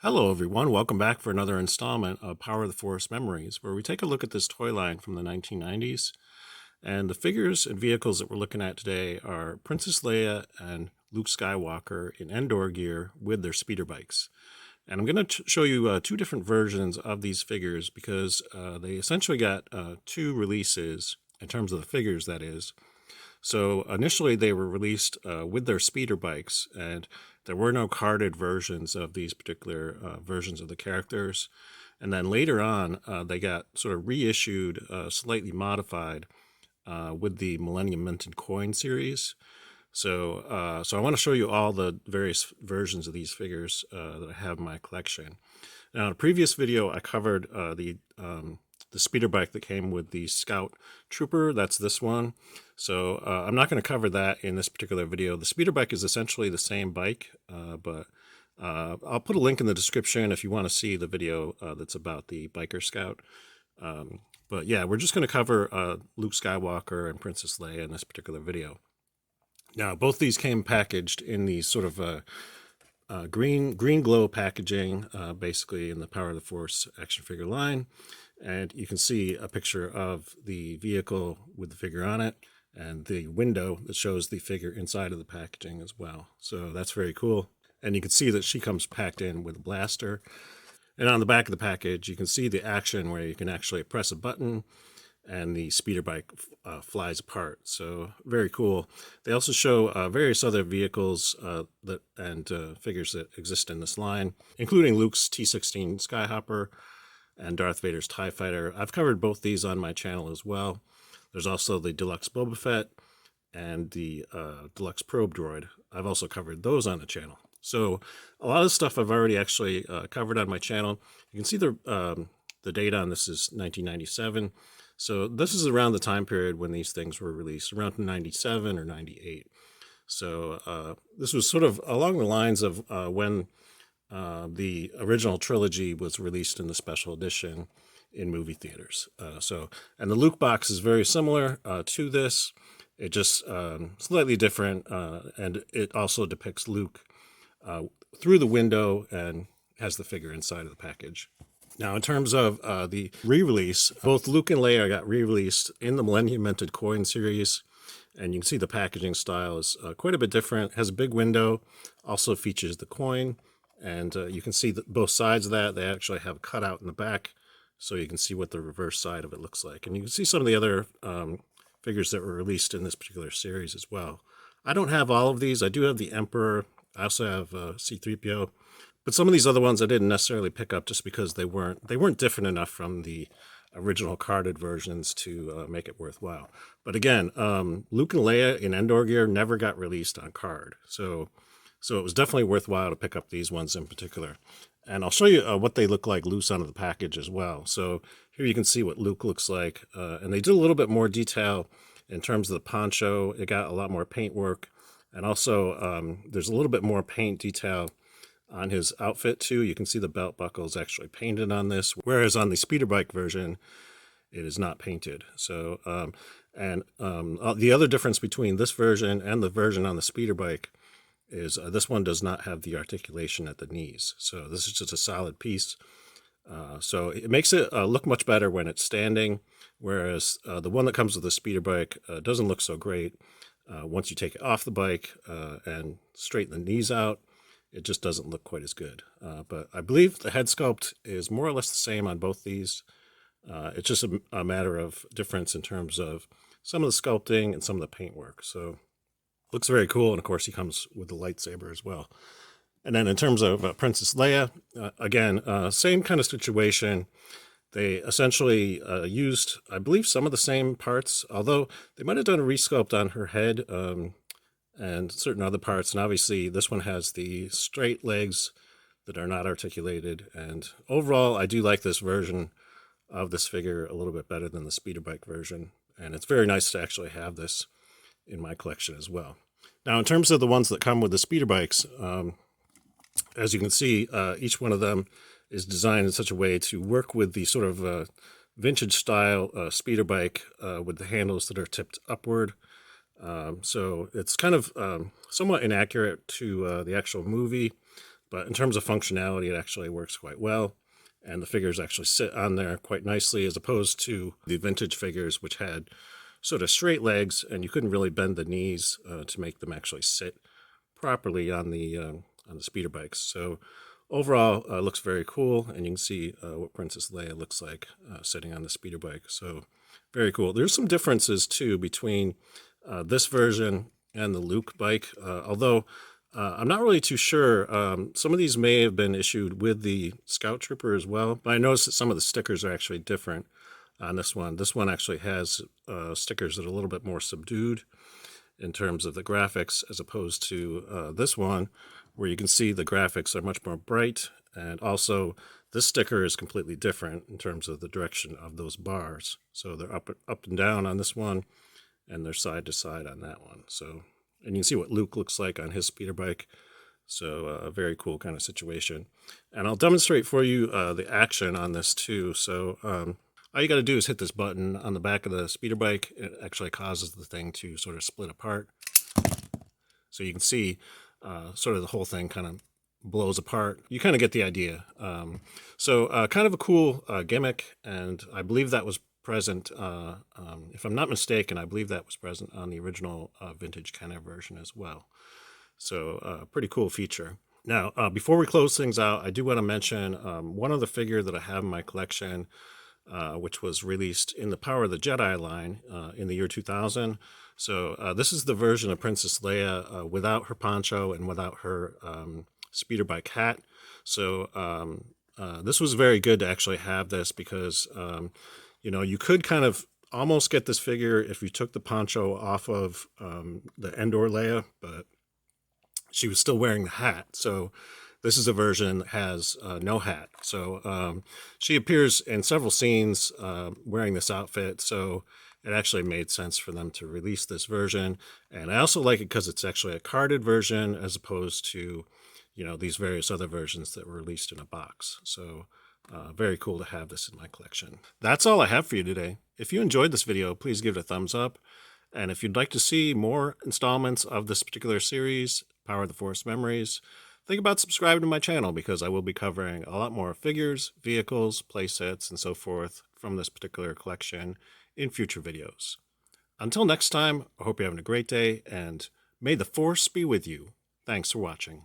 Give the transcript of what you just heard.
Hello, everyone. Welcome back for another installment of Power of the Force Memories, where we take a look at this toy line from the 1990s. And the figures and vehicles that we're looking at today are Princess Leia and Luke Skywalker in Endor gear with their speeder bikes. And I'm going to show you two different versions of these figures because they essentially got two releases in terms of the figures, that is. So initially they were released with their speeder bikes, and there were no carded versions of these particular versions of the characters. And then later on, they got sort of reissued, slightly modified with the Millennium Mint and Coin series. So I want to show you all the various versions of these figures that I have in my collection. Now, in a previous video, I covered the speeder bike that came with the Scout Trooper. That's this one. So I'm not going to cover that in this particular video. The speeder bike is essentially the same bike, but I'll put a link in the description if you want to see the video that's about the Biker Scout. But yeah, we're just going to cover Luke Skywalker and Princess Leia in this particular video. Now, both these came packaged in these sort of green glow packaging, basically in the Power of the Force action figure line. And you can see a picture of the vehicle with the figure on it and the window that shows the figure inside of the packaging as well. So that's very cool. And you can see that she comes packed in with a blaster. And on the back of the package, you can see the action where you can actually press a button and the speeder bike flies apart. So very cool. They also show various other vehicles and figures that exist in this line, including Luke's T-16 Skyhopper and Darth Vader's TIE Fighter. I've covered both these on my channel as well. There's also the Deluxe Boba Fett and the Deluxe Probe Droid. I've also covered those on the channel. So a lot of stuff I've already actually covered on my channel. You can see the date on this is 1997. So this is around the time period when these things were released, around 97 or 98. So this was sort of along the lines of when the original trilogy was released in the special edition in movie theaters. And the Luke box is very similar to this. It just slightly different, and it also depicts Luke through the window and has the figure inside of the package. Now, in terms of the re-release, both Luke and Leia got re-released in the Millennium Minted Coin series, and you can see the packaging style is quite a bit different. It has a big window, also features the coin, and you can see that both sides of that, they actually have a cutout in the back, so you can see what the reverse side of it looks like. And you can see some of the other figures that were released in this particular series as well. I don't have all of these. I do have the Emperor. I also have C-3PO. But some of these other ones I didn't necessarily pick up just because they weren't different enough from the original carded versions to make it worthwhile. But again, Luke and Leia in Endor gear never got released on card. So it was definitely worthwhile to pick up these ones in particular. And I'll show you what they look like loose out of the package as well. So here you can see what Luke looks like. And they did a little bit more detail in terms of the poncho. It got a lot more paint work. And also there's a little bit more paint detail on his outfit too. You can see the belt buckle is actually painted on this, whereas on the speeder bike version, it is not painted. So, the other difference between this version and the version on the speeder bike is this one does not have the articulation at the knees. So this is just a solid piece. So it makes it look much better when it's standing, whereas the one that comes with the speeder bike doesn't look so great. Once you take it off the bike and straighten the knees out, it just doesn't look quite as good. But I believe the head sculpt is more or less the same on both these. It's just a matter of difference in terms of some of the sculpting and some of the paintwork. So looks very cool. And of course, he comes with the lightsaber as well. And then in terms of Princess Leia, again, same kind of situation. They essentially used, I believe, some of the same parts, although they might have done a resculpt on her head and certain other parts. And obviously this one has the straight legs that are not articulated. And overall, I do like this version of this figure a little bit better than the speeder bike version. And it's very nice to actually have this in my collection as well. Now, in terms of the ones that come with the speeder bikes, as you can see, each one of them is designed in such a way to work with the sort of vintage style speeder bike with the handles that are tipped upward. So it's kind of somewhat inaccurate to the actual movie. But in terms of functionality, it actually works quite well. And the figures actually sit on there quite nicely, as opposed to the vintage figures, which had sort of straight legs, and you couldn't really bend the knees to make them actually sit properly on the speeder bikes. So overall, looks very cool, and you can see what Princess Leia looks like sitting on the speeder bike. So very cool. There's some differences too between this version and the Luke bike, although I'm not really too sure. Some of these may have been issued with the Scout Trooper as well, but I noticed that some of the stickers are actually different on this one. This one actually has stickers that are a little bit more subdued in terms of the graphics, as opposed to this one, where you can see the graphics are much more bright, and also this sticker is completely different in terms of the direction of those bars. So they're up and down on this one, and they're side to side on that one. So, and you can see what Luke looks like on his speeder bike. So a very cool kind of situation. And I'll demonstrate for you the action on this too. So all you got to do is hit this button on the back of the speeder bike. It actually causes the thing to sort of split apart. So you can see sort of the whole thing kind of blows apart. You kind of get the idea. So kind of a cool gimmick, and I believe that was present, if I'm not mistaken, I believe that was present on the original vintage Kenner version as well. So pretty cool feature. Now, before we close things out, I do want to mention one other figure that I have in my collection, which was released in the Power of the Jedi line in the year 2000. So this is the version of Princess Leia without her poncho and without her speeder bike hat. So this was very good to actually have this, because you know, you could kind of almost get this figure if you took the poncho off of the Endor Leia, but she was still wearing the hat. So this is a version that has no hat. So she appears in several scenes wearing this outfit. So it actually made sense for them to release this version. And I also like it because it's actually a carded version, as opposed to, you know, these various other versions that were released in a box. So very cool to have this in my collection. That's all I have for you today. If you enjoyed this video, please give it a thumbs up. And if you'd like to see more installments of this particular series, Power of the Force Memories, think about subscribing to my channel, because I will be covering a lot more figures, vehicles, playsets, and so forth from this particular collection in future videos. Until next time, I hope you're having a great day, and may the Force be with you. Thanks for watching.